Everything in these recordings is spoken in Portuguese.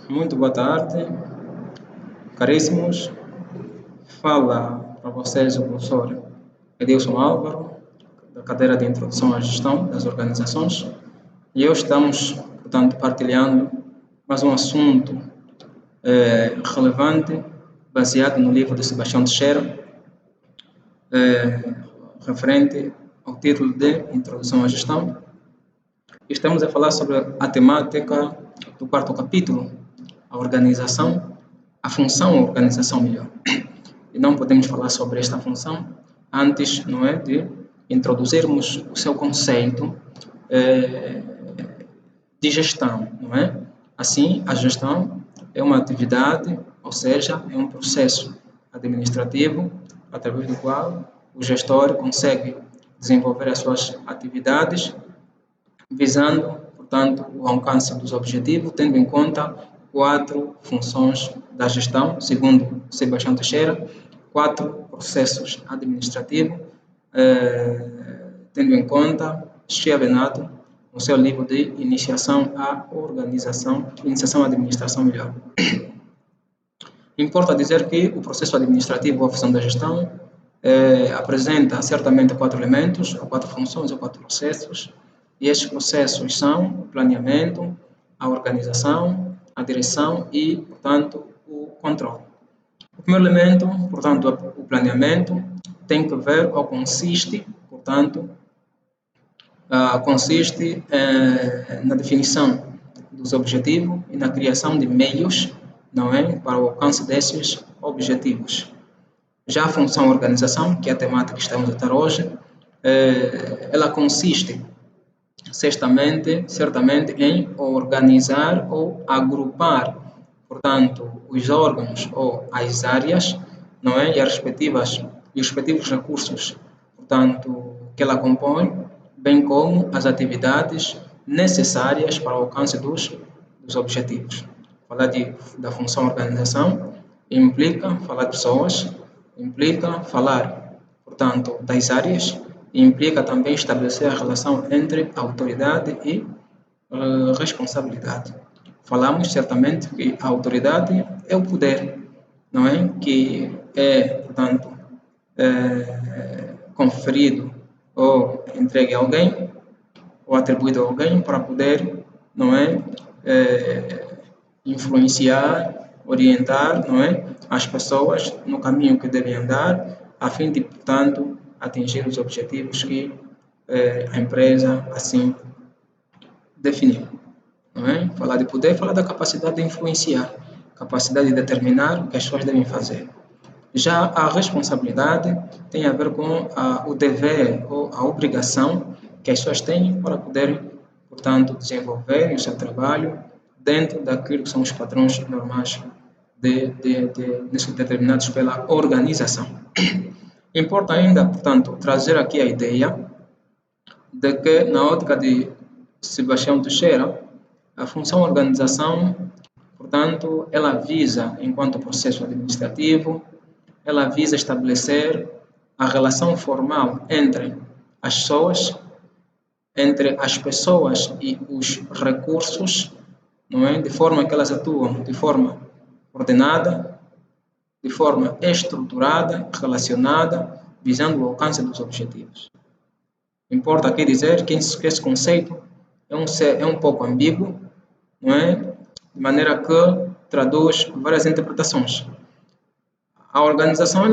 Muito boa tarde, caríssimos. Fala para vocês o professor Edilson Álvaro, da cadeira de Introdução à Gestão das Organizações. E hoje estamos, portanto, partilhando mais um assunto relevante, baseado no livro de Sebastião Teixeira, referente ao título de Introdução à Gestão. Estamos a falar sobre a temática do quarto capítulo, a organização, a função organização melhor. E não podemos falar sobre esta função antes, não é, de introduzirmos o seu conceito de gestão, não é? Assim, a gestão é uma atividade, ou seja, é um processo administrativo através do qual o gestor consegue desenvolver as suas atividades visando, portanto, o alcance dos objetivos, tendo em conta 4 funções da gestão, segundo Sebastião Teixeira, 4 processos administrativos, tendo em conta Schiavenato, no seu livro de Iniciação à Organização, Iniciação à Administração Melhor. Importa dizer que o processo administrativo ou a função da gestão apresenta certamente 4 elementos, ou 4 funções, ou 4 processos, e estes processos são o planeamento, a organização, a direção e, portanto, o controle. O primeiro elemento, portanto, o planeamento, tem que ver ou consiste, portanto, na definição dos objetivos e na criação de meios, não é, para o alcance desses objetivos. Já a função organização, que é a temática que estamos a tratar hoje, ela consiste certamente em organizar ou agrupar, portanto, os órgãos ou as áreas, não é, e os respectivos recursos, portanto, que ela compõe, bem como as atividades necessárias para o alcance dos objetivos. Falar da função organização implica falar de pessoas, implica falar, portanto, das áreas, implica também estabelecer a relação entre autoridade e responsabilidade. Falamos certamente que a autoridade é o poder, não é? Que é, portanto, conferido ou entregue a alguém ou atribuído a alguém para poder, não é? Influenciar, orientar, não é? As pessoas no caminho que devem andar, a fim de, portanto, atingir os objetivos que a empresa assim definiu. Não é? Falar de poder, falar da capacidade de influenciar, capacidade de determinar o que as pessoas devem fazer. Já a responsabilidade tem a ver com o dever ou a obrigação que as pessoas têm para poderem, portanto, desenvolver o seu trabalho dentro daquilo que são os padrões normais determinados pela organização. Importa ainda, portanto, trazer aqui a ideia de que, na ótica de Sebastião Teixeira, a função organização, portanto, ela visa, enquanto processo administrativo, ela visa estabelecer a relação formal entre as pessoas e os recursos, não é? De forma que elas atuam de forma ordenada, de forma estruturada, relacionada, visando o alcance dos objetivos. Importa aqui dizer que esse conceito é um pouco ambíguo, não é? De maneira que traduz várias interpretações. A organização,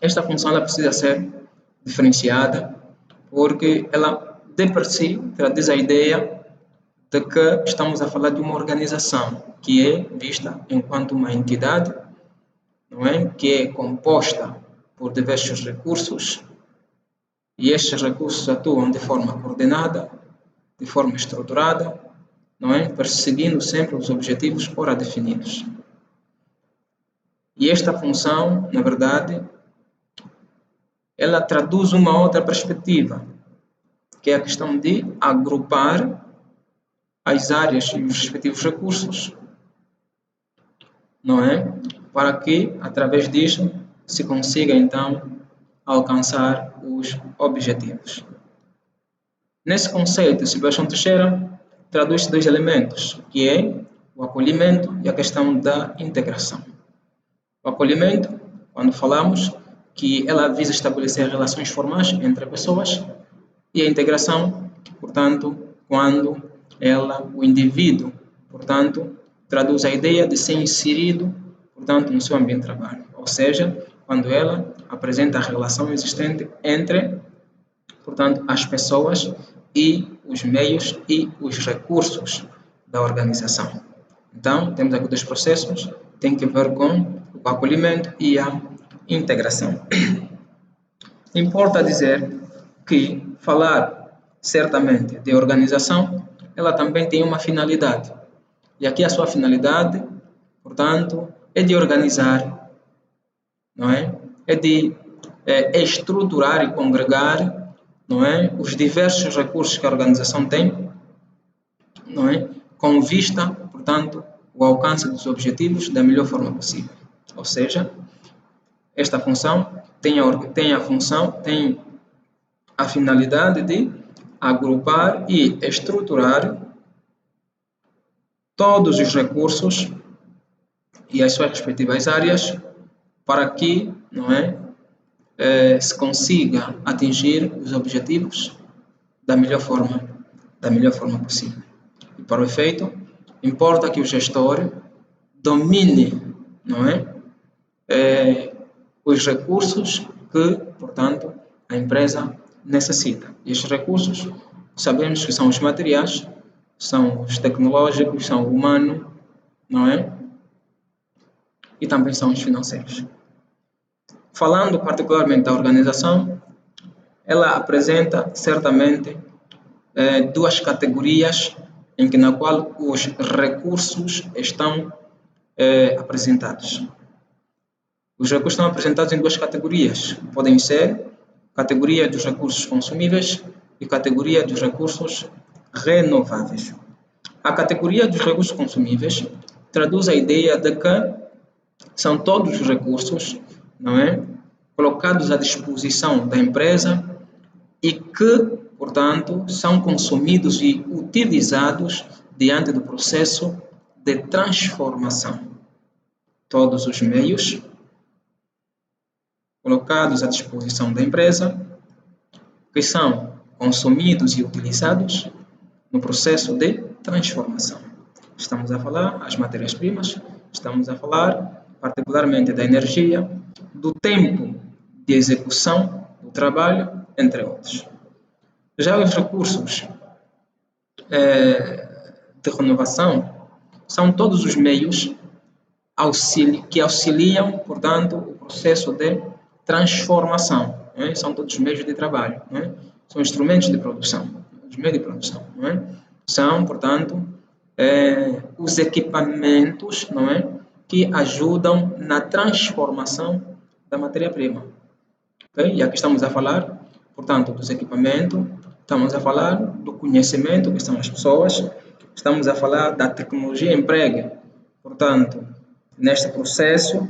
esta função ela precisa ser diferenciada, porque ela, de per si, traduz a ideia de que estamos a falar de uma organização que é vista enquanto uma entidade, não é? Que é composta por diversos recursos, e estes recursos atuam de forma coordenada, de forma estruturada, não é? Perseguindo sempre os objetivos ora definidos. E esta função, na verdade, ela traduz uma outra perspectiva, que é a questão de agrupar as áreas e os respectivos recursos, não é? Para que, através disso, se consiga, então, alcançar os objetivos. Nesse conceito, Sebastião Teixeira traduz 2 elementos, que é o acolhimento e a questão da integração. O acolhimento, quando falamos que ela visa estabelecer relações formais entre pessoas, e a integração, portanto, quando o indivíduo, portanto, traduz a ideia de ser inserido, portanto, no seu ambiente de trabalho. Ou seja, quando ela apresenta a relação existente entre, portanto, as pessoas e os meios e os recursos da organização. Então, temos aqui dois processos, tem que ver com o acolhimento e a integração. Importa dizer que falar certamente de organização, ela também tem uma finalidade. E aqui a sua finalidade, portanto, é de organizar, não é? É de estruturar e congregar, não é? Os diversos recursos que a organização tem, não é? Com vista, portanto, o alcance dos objetivos da melhor forma possível. Ou seja, esta função tem a finalidade de agrupar e estruturar todos os recursos e as suas respectivas áreas para que, não é, se consiga atingir os objetivos da melhor forma possível. E para o efeito, importa que o gestor domine, não é, os recursos que, portanto, a empresa necessita. E estes recursos, sabemos que são os materiais, são os tecnológicos, são o humano, não é? E também são os financeiros. Falando particularmente da organização, ela apresenta certamente duas categorias na qual os recursos estão apresentados. Os recursos estão apresentados em duas categorias. Podem ser categoria dos recursos consumíveis e categoria dos recursos renováveis. A categoria dos recursos consumíveis traduz a ideia de que são todos os recursos, não é, colocados à disposição da empresa e que, portanto, são consumidos e utilizados diante do processo de transformação. Todos os meios colocados à disposição da empresa que são consumidos e utilizados no processo de transformação. Estamos a falar das matérias-primas, estamos a falar particularmente da energia, do tempo de execução do trabalho, entre outros. Já os recursos de renovação são todos os meios que auxiliam, portanto, o processo de transformação. Não é? São todos os meios de trabalho, não é? São instrumentos de produção, os meios de produção. Não é? São, portanto, os equipamentos, não é, que ajudam na transformação da matéria-prima. Okay? E aqui estamos a falar, portanto, dos equipamentos, estamos a falar do conhecimento, que são as pessoas, estamos a falar da tecnologia emprega, portanto, neste processo,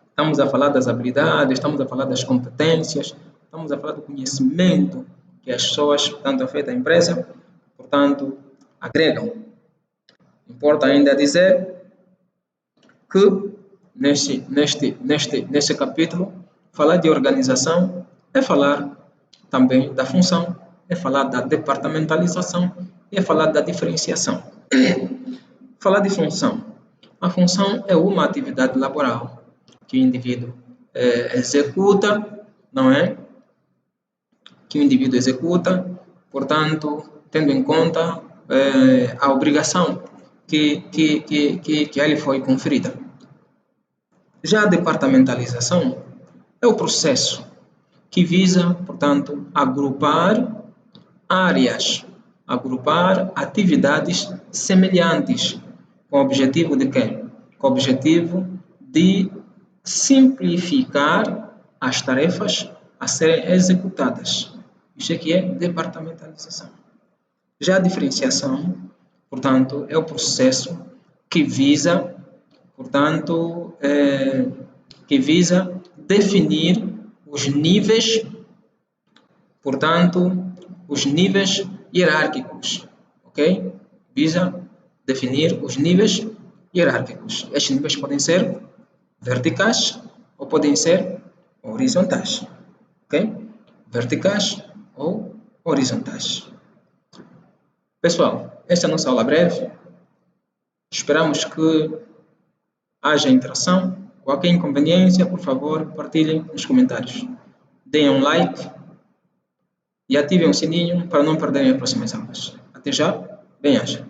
estamos a falar das habilidades, estamos a falar das competências, estamos a falar do conhecimento que as pessoas, portanto, afetam a empresa, portanto, agregam. Importa ainda dizer que neste capítulo, falar de organização é falar também da função, é falar da departamentalização e é falar da diferenciação. Falar de função. A função é uma atividade laboral que o indivíduo executa, não é? Que o indivíduo executa, portanto, tendo em conta a obrigação que a ele foi conferida. Já a departamentalização é o processo que visa, portanto, agrupar áreas, agrupar atividades semelhantes, com o objetivo de quê? Com o objetivo de simplificar as tarefas a serem executadas. Isso aqui é departamentalização. Já a diferenciação, portanto, é o processo que visa, portanto, definir os níveis, portanto, os níveis hierárquicos, ok? Visa definir os níveis hierárquicos. Estes níveis podem ser verticais ou podem ser horizontais. Ok? Verticais ou horizontais. Pessoal, esta é a nossa aula breve. Esperamos que haja interação. Qualquer inconveniência, por favor, partilhem nos comentários. Deem um like e ativem o sininho para não perderem as próximas aulas. Até já, bem-aja.